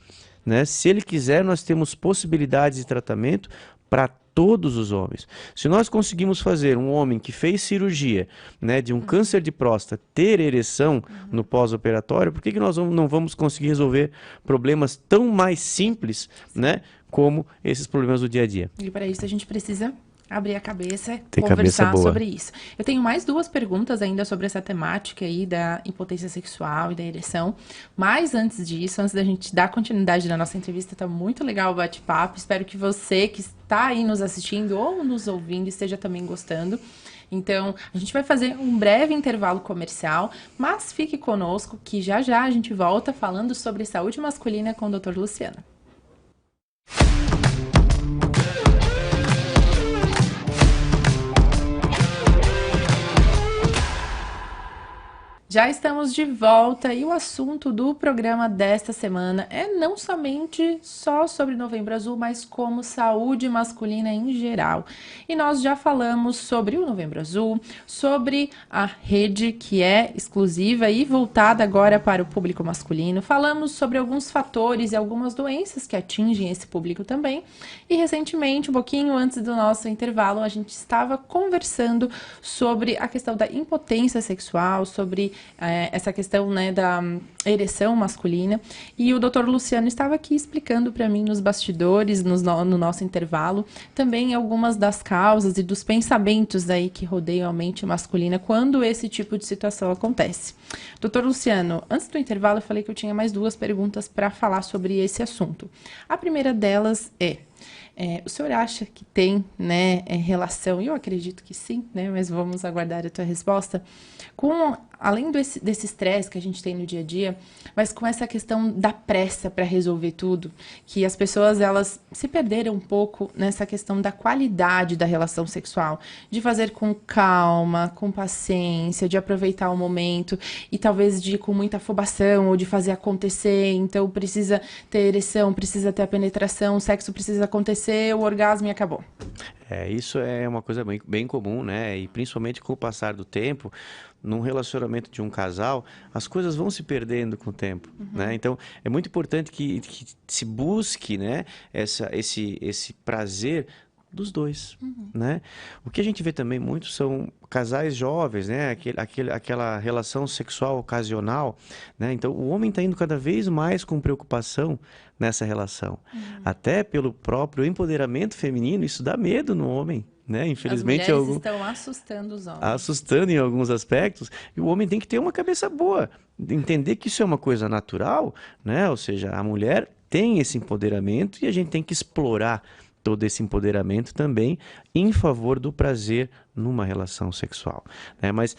né? Se ele quiser, nós temos possibilidades de tratamento para todos os homens. Se nós conseguimos fazer um homem que fez cirurgia, né, de um câncer de próstata ter ereção no pós-operatório, por que nós não vamos conseguir resolver problemas tão mais simples, né, como esses problemas do dia a dia? E para isso a gente precisa abrir a cabeça, Ter conversar cabeça boa. sobre isso. Eu tenho mais duas perguntas ainda sobre essa temática aí da impotência sexual e da ereção. Mas antes disso, antes da gente dar continuidade na nossa entrevista, tá muito legal o bate-papo. Espero que você que está aí nos assistindo ou nos ouvindo esteja também gostando. Então, a gente vai fazer um breve intervalo comercial, mas fique conosco que já já a gente volta falando sobre saúde masculina com o Dr. Luciano. Já estamos de volta e o assunto do programa desta semana é não somente só sobre Novembro Azul, mas como saúde masculina em geral. E nós já falamos sobre o Novembro Azul, sobre a rede que é exclusiva e voltada agora para o público masculino. Falamos sobre alguns fatores e algumas doenças que atingem esse público também. E recentemente, um pouquinho antes do nosso intervalo, a gente estava conversando sobre a questão da impotência sexual, sobre essa questão, né, da ereção masculina. E o doutor Luciano estava aqui explicando para mim nos bastidores, no nosso intervalo, também algumas das causas e dos pensamentos aí que rodeiam a mente masculina quando esse tipo de situação acontece. Doutor Luciano, antes do intervalo eu falei que eu tinha mais 2 perguntas para falar sobre esse assunto. A primeira delas o senhor acha que tem, né, relação, eu acredito que sim, né, mas vamos aguardar a tua resposta, além desse estresse que a gente tem no dia a dia, mas com essa questão da pressa para resolver tudo, que as pessoas, elas se perderam um pouco nessa questão da qualidade da relação sexual, de fazer com calma, com paciência, de aproveitar o momento e talvez de ir com muita afobação ou de fazer acontecer, então precisa ter ereção, precisa ter a penetração, o sexo precisa acontecer, o orgasmo e acabou. Isso é uma coisa bem comum, né? E principalmente com o passar do tempo, num relacionamento de um casal, as coisas vão se perdendo com o tempo, né? Então, é muito importante que se busque, né, esse prazer dos dois, né? O que a gente vê também muito são casais jovens, né? Aquela relação sexual ocasional, né? Então, o homem está indo cada vez mais com preocupação nessa relação. Até pelo próprio empoderamento feminino, isso dá medo no homem, né? Infelizmente, as mulheres estão assustando os homens. assustando em alguns aspectos, e o homem tem que ter uma cabeça boa, entender que isso é uma coisa natural, né? Ou seja, a mulher tem esse empoderamento e a gente tem que explorar todo esse empoderamento também em favor do prazer numa relação sexual, né? Mas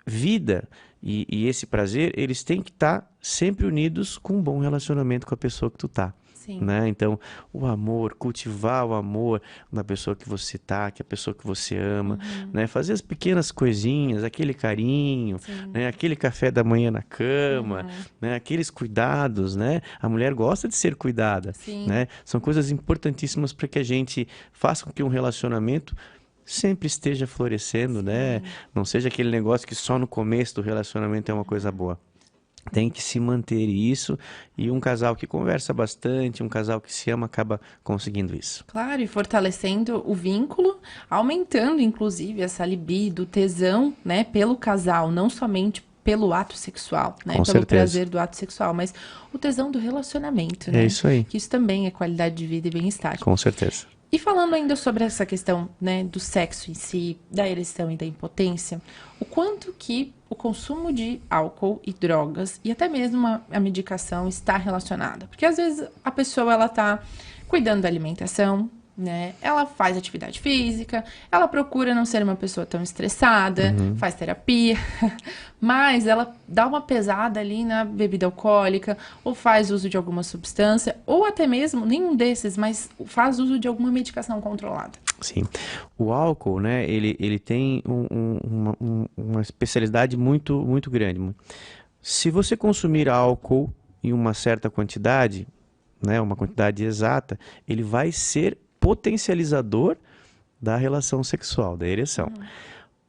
vida e esse prazer, eles têm que estar sempre unidos com um bom relacionamento com a pessoa que tu tá. Sim. Né? Então, o amor, cultivar o amor na pessoa que você tá, que é a pessoa que você ama, né? Fazer as pequenas coisinhas, aquele carinho, né? Aquele café da manhã na cama, né? Aqueles cuidados, né? A mulher gosta de ser cuidada, né? São coisas importantíssimas para que a gente faça com que um relacionamento sempre esteja florescendo, né? Não seja aquele negócio que só no começo do relacionamento é uma coisa boa. Tem que se manter isso, e um casal que conversa bastante, um casal que se ama, acaba conseguindo isso. Claro, e fortalecendo o vínculo, aumentando inclusive essa libido, tesão, né, pelo casal, não somente pelo ato sexual, né, Com pelo certeza. prazer do ato sexual, mas o tesão do relacionamento, né? É isso aí. Que isso também é qualidade de vida e bem-estar. Com certeza. E falando ainda sobre essa questão, né, do sexo em si, da ereção e da impotência, o quanto que o consumo de álcool e drogas e até mesmo a medicação está relacionada? Porque às vezes a pessoa, ela tá cuidando da alimentação, né? Ela faz atividade física, ela procura não ser uma pessoa tão estressada, faz terapia, mas ela dá uma pesada ali na bebida alcoólica, ou faz uso de alguma substância, ou até mesmo nenhum desses, mas faz uso de alguma medicação controlada. Sim. O álcool, né, ele tem uma especialidade muito, muito grande. Se você consumir álcool em uma certa quantidade, né, uma quantidade exata, ele vai ser potencializador da relação sexual, da ereção.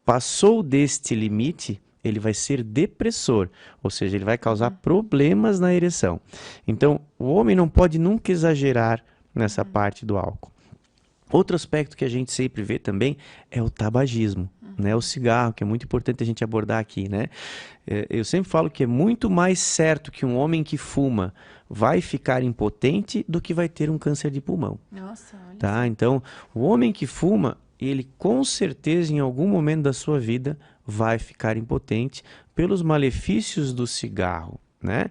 Passou deste limite, ele vai ser depressor, ou seja, ele vai causar problemas na ereção. Então, o homem não pode nunca exagerar nessa parte do álcool. Outro aspecto que a gente sempre vê também é o tabagismo, né? O cigarro, que é muito importante a gente abordar aqui, né? Eu sempre falo que é muito mais certo que um homem que fuma vai ficar impotente do que vai ter um câncer de pulmão. Nossa, olha Tá? só. Então, o homem que fuma, ele com certeza em algum momento da sua vida vai ficar impotente pelos malefícios do cigarro, né?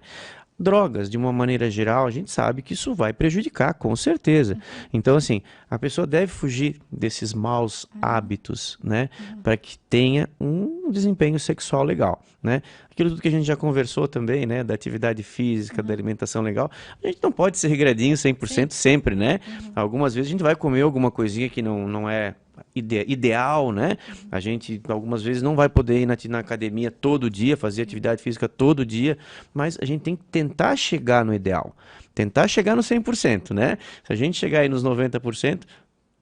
Drogas, de uma maneira geral, a gente sabe que isso vai prejudicar, com certeza. Então, assim, a pessoa deve fugir desses maus hábitos, né? Para que tenha um desempenho sexual legal, né? Aquilo tudo que a gente já conversou também, né? Da atividade física, da alimentação legal. A gente não pode ser regradinho 100% sempre, né? Algumas vezes a gente vai comer alguma coisinha que não é ideal, né? A gente algumas vezes não vai poder ir na academia todo dia, fazer atividade física todo dia, mas a gente tem que tentar chegar no ideal, tentar chegar no 100%, né? Se a gente chegar aí nos 90%,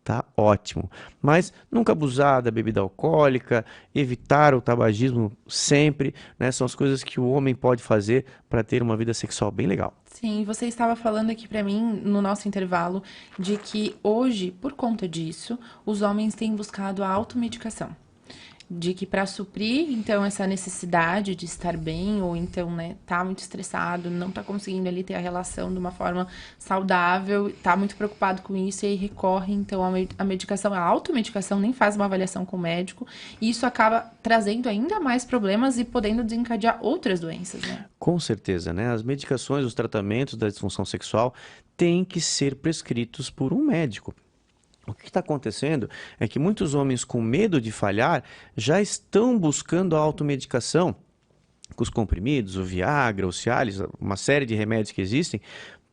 tá ótimo. Mas nunca abusar da bebida alcoólica, evitar o tabagismo sempre, né? São as coisas que o homem pode fazer para ter uma vida sexual bem legal. Sim, você estava falando aqui para mim, no nosso intervalo, de que hoje, por conta disso, os homens têm buscado a automedicação. de que para suprir, então, essa necessidade de estar bem, ou então, né, tá muito estressado, não tá conseguindo ali ter a relação de uma forma saudável, tá muito preocupado com isso, e aí recorre, então, à medicação, a automedicação, nem faz uma avaliação com o médico, e isso acaba trazendo ainda mais problemas e podendo desencadear outras doenças, né? Com certeza, né? As medicações, os tratamentos da disfunção sexual têm que ser prescritos por um médico. O que está acontecendo é que muitos homens com medo de falhar já estão buscando a automedicação com os comprimidos, o Viagra, o Cialis, uma série de remédios que existem,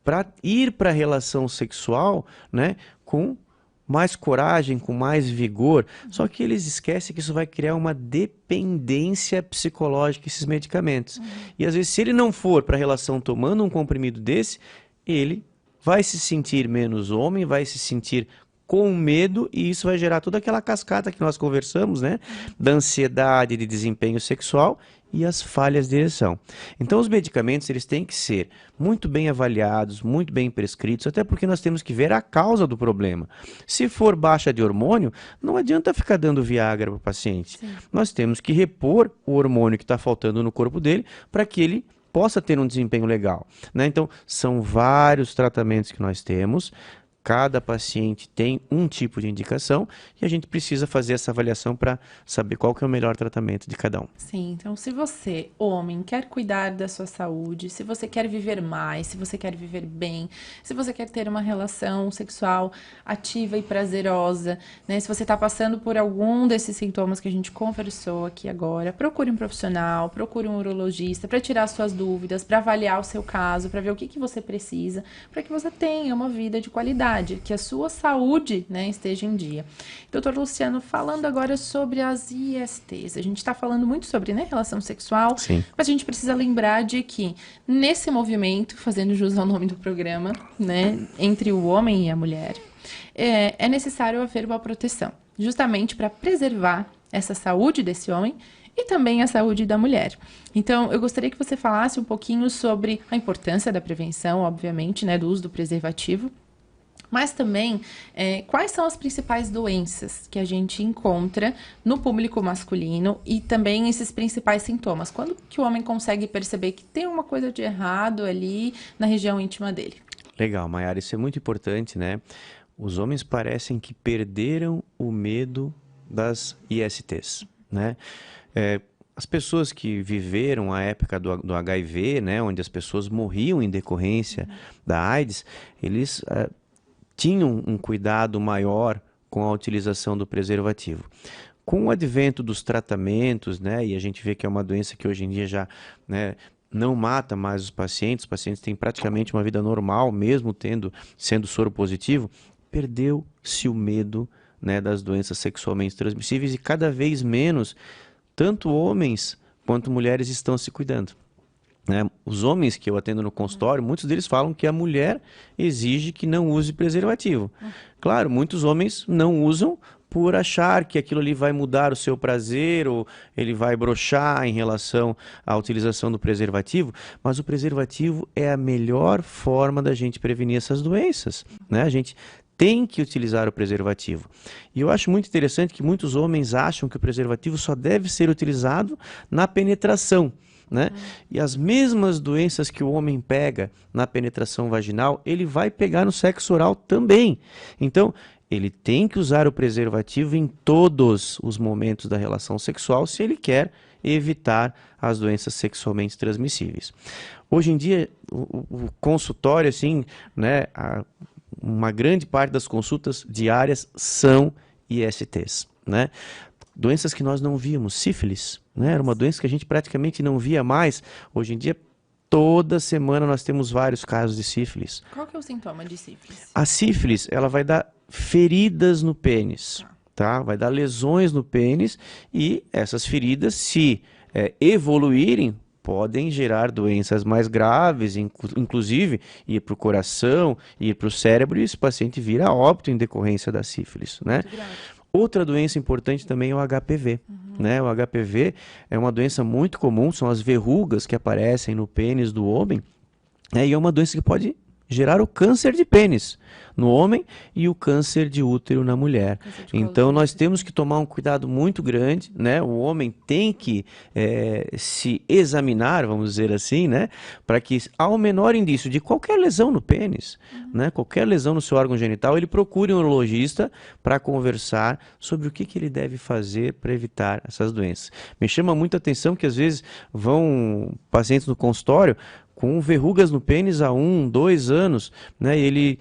para ir para a relação sexual, né, com mais coragem, com mais vigor. Só que eles esquecem que isso vai criar uma dependência psicológica, esses medicamentos. E às vezes, se ele não for para a relação tomando um comprimido desse, ele vai se sentir menos homem, vai se sentir com medo, e isso vai gerar toda aquela cascata que nós conversamos, né? Da ansiedade de desempenho sexual e as falhas de ereção. Então, os medicamentos, eles têm que ser muito bem avaliados, muito bem prescritos, até porque nós temos que ver a causa do problema. Se for baixa de hormônio, não adianta ficar dando Viagra para o paciente. Sim. Nós temos que repor o hormônio que está faltando no corpo dele para que ele possa ter um desempenho legal, né? Então, são vários tratamentos que nós temos. Cada paciente tem um tipo de indicação e a gente precisa fazer essa avaliação para saber qual que é o melhor tratamento de cada um. Sim, então se você, homem, quer cuidar da sua saúde, se você quer viver mais, se você quer viver bem, se você quer ter uma relação sexual ativa e prazerosa, né? Se você está passando por algum desses sintomas que a gente conversou aqui agora, procure um profissional, procure um urologista para tirar suas dúvidas, para avaliar o seu caso, para ver o que você precisa, para que você tenha uma vida de qualidade, que a sua saúde, né, esteja em dia. Doutor Luciano, falando agora sobre as ISTs, a gente está falando muito sobre, né, relação sexual, Sim. Mas a gente precisa lembrar de que nesse movimento, fazendo jus ao nome do programa, né, entre o homem e a mulher, é necessário haver uma proteção, justamente para preservar essa saúde desse homem e também a saúde da mulher. Então, eu gostaria que você falasse um pouquinho sobre a importância da prevenção, obviamente, né, do uso do preservativo, mas também quais são as principais doenças que a gente encontra no público masculino e também esses principais sintomas. Quando que o homem consegue perceber que tem uma coisa de errado ali na região íntima dele? Legal, Mayara, isso é muito importante, né? Os homens parecem que perderam o medo das ISTs, né? As pessoas que viveram a época do HIV, né, onde as pessoas morriam em decorrência da AIDS, eles tinham um cuidado maior com a utilização do preservativo. Com o advento dos tratamentos, né, e a gente vê que é uma doença que hoje em dia já, né, não mata mais os pacientes têm praticamente uma vida normal, mesmo sendo soro positivo, perdeu-se o medo, né, das doenças sexualmente transmissíveis e cada vez menos, tanto homens quanto mulheres estão se cuidando. Né? Os homens que eu atendo no consultório, muitos deles falam que a mulher exige que não use preservativo. Claro, muitos homens não usam por achar que aquilo ali vai mudar o seu prazer ou ele vai broxar em relação à utilização do preservativo, mas o preservativo é a melhor forma da gente prevenir essas doenças, né? A gente tem que utilizar o preservativo. E eu acho muito interessante que muitos homens acham que o preservativo só deve ser utilizado na penetração, né? E as mesmas doenças que o homem pega na penetração vaginal, ele vai pegar no sexo oral também. Então, ele tem que usar o preservativo em todos os momentos da relação sexual se ele quer evitar as doenças sexualmente transmissíveis. Hoje em dia, o consultório, assim, né, uma grande parte das consultas diárias são ISTs, né? Doenças que nós não víamos, sífilis, né? Era uma doença que a gente praticamente não via mais. Hoje em dia, toda semana nós temos vários casos de sífilis. Qual que é o sintoma de sífilis? A sífilis, ela vai dar feridas no pênis, tá? Vai dar lesões no pênis e essas feridas, se evoluírem, podem gerar doenças mais graves, inclusive ir para o coração, ir para o cérebro, e esse paciente vira a óbito em decorrência da sífilis, né? Outra doença importante também é o HPV, né? O HPV é uma doença muito comum, são as verrugas que aparecem no pênis do homem, né? E é uma doença que pode gerar o câncer de pênis. no homem e o câncer de útero na mulher. Câncer de Então, colo de nós útero. temos que tomar um cuidado muito grande, né? O homem tem que se examinar, vamos dizer assim, né? Para que, ao menor indício de qualquer lesão no pênis, né? Qualquer lesão no seu órgão genital, ele procure um urologista para conversar sobre o que ele deve fazer para evitar essas doenças. Me chama muita atenção que, às vezes, vão pacientes no consultório com verrugas no pênis há 1, 2 anos, né? E ele,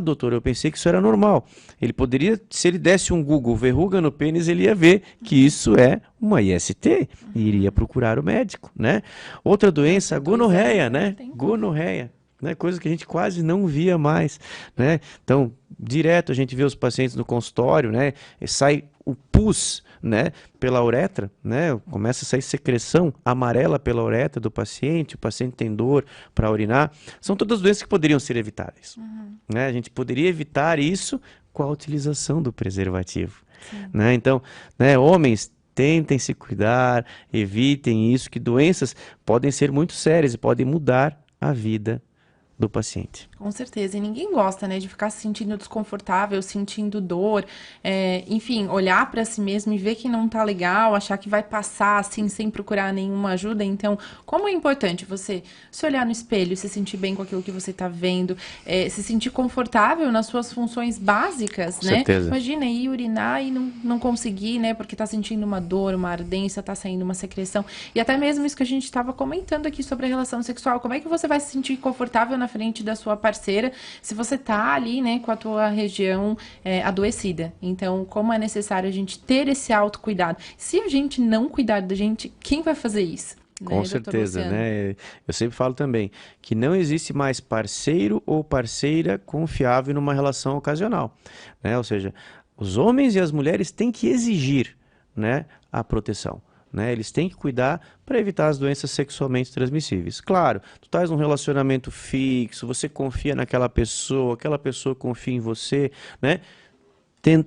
doutor, eu pensei que isso era normal. Ele poderia, se ele desse um Google verruga no pênis, ele ia ver que isso é uma IST e iria procurar o médico, né? Outra doença, a gonorreia, né? Gonorreia, né? Coisa que a gente quase não via mais, né? Então, direto a gente vê os pacientes no consultório, né? E sai o pus, né, pela uretra, né, começa a sair secreção amarela pela uretra do paciente, o paciente tem dor para urinar. São todas doenças que poderiam ser evitáveis. Né? A gente poderia evitar isso com a utilização do preservativo. Né? Então, né, homens, tentem se cuidar, evitem isso, que doenças podem ser muito sérias e podem mudar a vida do paciente. Com certeza, e ninguém gosta, né, de ficar se sentindo desconfortável, sentindo dor, enfim, olhar para si mesmo e ver que não tá legal, achar que vai passar assim, sem procurar nenhuma ajuda. Então, como é importante você se olhar no espelho, se sentir bem com aquilo que você tá vendo, se sentir confortável nas suas funções básicas, né? Certeza. Imagina ir urinar e não conseguir, né, porque tá sentindo uma dor, uma ardência, tá saindo uma secreção. E até mesmo isso que a gente estava comentando aqui sobre a relação sexual, como é que você vai se sentir confortável na frente da sua parceira se você tá ali, né, com a tua região adoecida. Então, como é necessário a gente ter esse autocuidado. Se a gente não cuidar da gente, quem vai fazer isso? Com certeza, né? Eu sempre falo também que não existe mais parceiro ou parceira confiável numa relação ocasional, né? Ou seja, os homens e as mulheres têm que exigir, né, a proteção. Né? Eles têm que cuidar para evitar as doenças sexualmente transmissíveis. Claro, tu estás num relacionamento fixo, você confia naquela pessoa, aquela pessoa confia em você, né?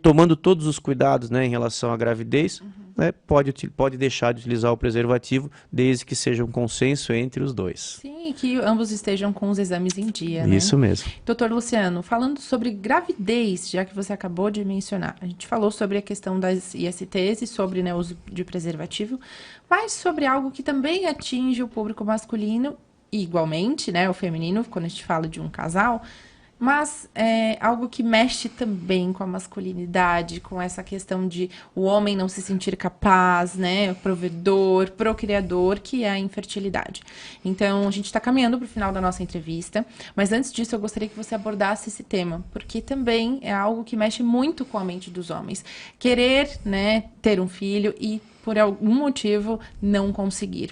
Tomando todos os cuidados, né, em relação à gravidez, né, pode deixar de utilizar o preservativo, desde que seja um consenso entre os dois. Sim, e que ambos estejam com os exames em dia, né? Isso mesmo. Doutor Luciano, falando sobre gravidez, já que você acabou de mencionar, a gente falou sobre a questão das ISTs e sobre, né, o uso de preservativo, mas sobre algo que também atinge o público masculino, e igualmente, né, o feminino, quando a gente fala de um casal, mas é algo que mexe também com a masculinidade, com essa questão de o homem não se sentir capaz, né, provedor, procriador, que é a infertilidade. Então, a gente está caminhando para o final da nossa entrevista, mas antes disso eu gostaria que você abordasse esse tema, porque também é algo que mexe muito com a mente dos homens. Querer, né, ter um filho e por algum motivo não conseguir.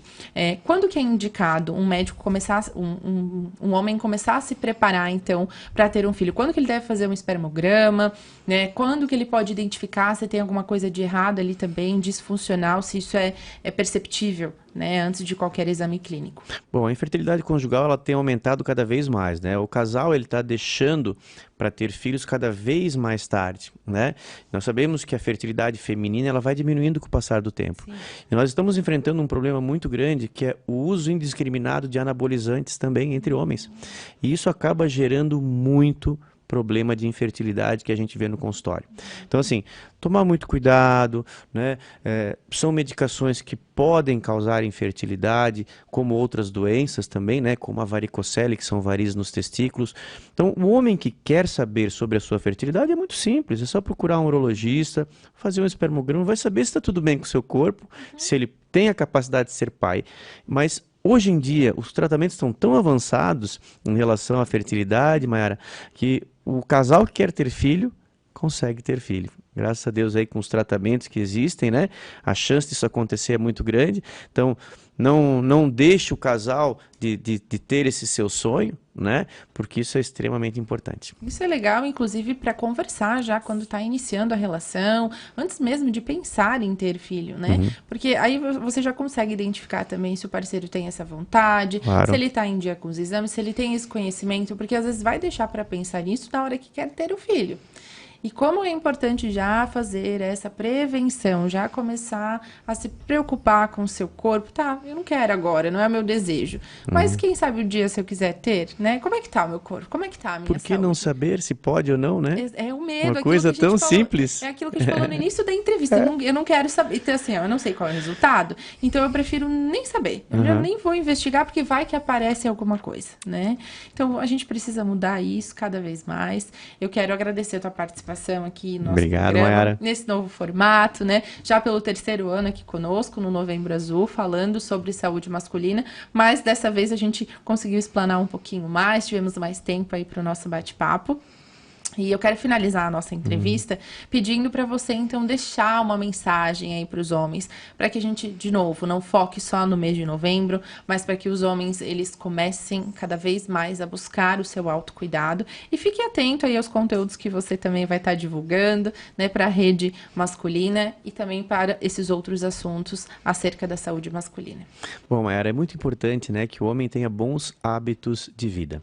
Quando que é indicado um médico começar, um homem começar a se preparar, então, para ter um filho? Quando que ele deve fazer um espermograma, né? Quando que ele pode identificar se tem alguma coisa de errado ali também, disfuncional, se isso é perceptível, né, antes de qualquer exame clínico? Bom, a infertilidade conjugal ela tem aumentado cada vez mais, né? O casal ele está deixando para ter filhos cada vez mais tarde, né? Nós sabemos que a fertilidade feminina ela vai diminuindo com o passar do tempo. Sim. E nós estamos enfrentando um problema muito grande que é o uso indiscriminado de anabolizantes também entre homens. E isso acaba gerando muito problema de infertilidade que a gente vê no consultório. Então, assim, tomar muito cuidado, né? São medicações que podem causar infertilidade, como outras doenças também, né? Como a varicocele, que são varizes nos testículos. Então, o homem que quer saber sobre a sua fertilidade é muito simples, é só procurar um urologista, fazer um espermograma, vai saber se está tudo bem com o seu corpo, se ele tem a capacidade de ser pai. Mas hoje em dia, os tratamentos estão tão avançados em relação à fertilidade, Mayara, que o casal que quer ter filho, consegue ter filho. Graças a Deus aí com os tratamentos que existem, né? A chance disso acontecer é muito grande. Então, não deixe o casal de ter esse seu sonho, né? Porque isso é extremamente importante. Isso é legal, inclusive, para conversar já quando está iniciando a relação, antes mesmo de pensar em ter filho, né? Porque aí você já consegue identificar também se o parceiro tem essa vontade, Claro. se ele está em dia com os exames, se ele tem esse conhecimento, porque às vezes vai deixar para pensar nisso na hora que quer ter o filho. E como é importante já fazer essa prevenção, já começar a se preocupar com o seu corpo. Tá, eu não quero agora, não é o meu desejo. Mas quem sabe o dia se eu quiser ter, né? Como é que tá o meu corpo? Como é que tá a minha Por que saúde? não saber se pode ou não, né? É o medo, Uma aquilo coisa que a gente tão falou, simples. é aquilo que a gente falou no início da entrevista. Eu não quero saber. Então, assim, ó, eu não sei qual é o resultado, então eu prefiro nem saber. Eu já nem vou investigar, porque vai que aparece alguma coisa, né? Então, a gente precisa mudar isso cada vez mais. Eu quero agradecer a tua participação aqui no nosso Obrigado, programa, Mayara. nesse novo formato, né? Já pelo 3º ano aqui conosco, no Novembro Azul, falando sobre saúde masculina, mas dessa vez a gente conseguiu explanar um pouquinho mais, tivemos mais tempo aí para o nosso bate-papo. E eu quero finalizar a nossa entrevista pedindo para você, então, deixar uma mensagem aí para os homens, para que a gente, de novo, não foque só no mês de novembro, mas para que os homens, eles comecem cada vez mais a buscar o seu autocuidado. E fique atento aí aos conteúdos que você também vai estar divulgando, né, para a rede masculina e também para esses outros assuntos acerca da saúde masculina. Bom, Mayara, é muito importante, né, que o homem tenha bons hábitos de vida.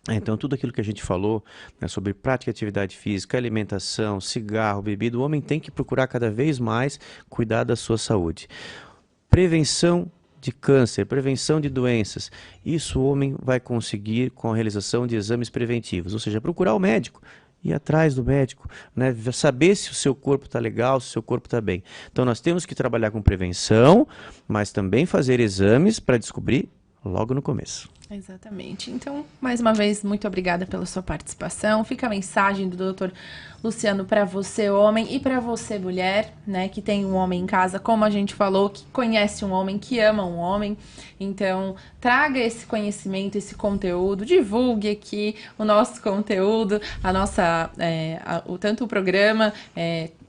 Então, tudo aquilo que a gente falou, né, sobre prática de atividade física, alimentação, cigarro, bebida, o homem tem que procurar cada vez mais cuidar da sua saúde. Prevenção de câncer, prevenção de doenças, isso o homem vai conseguir com a realização de exames preventivos, ou seja, procurar o médico, ir atrás do médico, né, saber se o seu corpo está legal, se o seu corpo está bem. Então, nós temos que trabalhar com prevenção, mas também fazer exames para descobrir logo no começo. Exatamente. Então, mais uma vez, muito obrigada pela sua participação. Fica a mensagem do Dr. Luciano para você, homem, e para você, mulher, né, que tem um homem em casa, como a gente falou, que conhece um homem, que ama um homem. Então, traga esse conhecimento, esse conteúdo, divulgue aqui o nosso conteúdo, tanto o programa,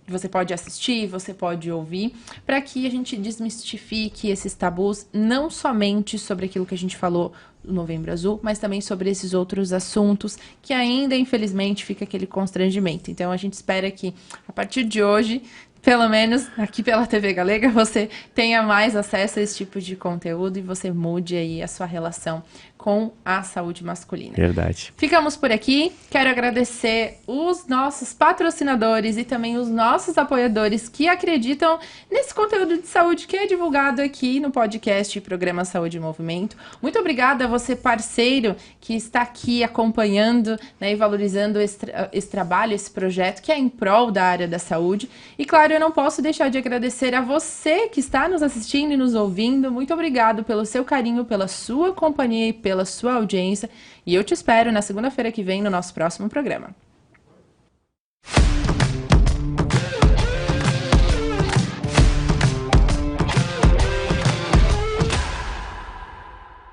você pode assistir, você pode ouvir, para que a gente desmistifique esses tabus, não somente sobre aquilo que a gente falou no Novembro Azul, mas também sobre esses outros assuntos que ainda, infelizmente, fica aquele constrangimento. Então, a gente espera que, a partir de hoje, pelo menos aqui pela TV Galega, você tenha mais acesso a esse tipo de conteúdo e você mude aí a sua relação com a saúde masculina. Verdade. Ficamos por aqui. Quero agradecer os nossos patrocinadores e também os nossos apoiadores que acreditam nesse conteúdo de saúde que é divulgado aqui no podcast e programa Saúde em Movimento. Muito obrigada a você, parceiro, que está aqui acompanhando, né, e valorizando esse trabalho, esse projeto que é em prol da área da saúde. E, claro, eu não posso deixar de agradecer a você que está nos assistindo e nos ouvindo. Muito obrigado pelo seu carinho, pela sua companhia e pela sua audiência. E eu te espero na segunda-feira que vem no nosso próximo programa.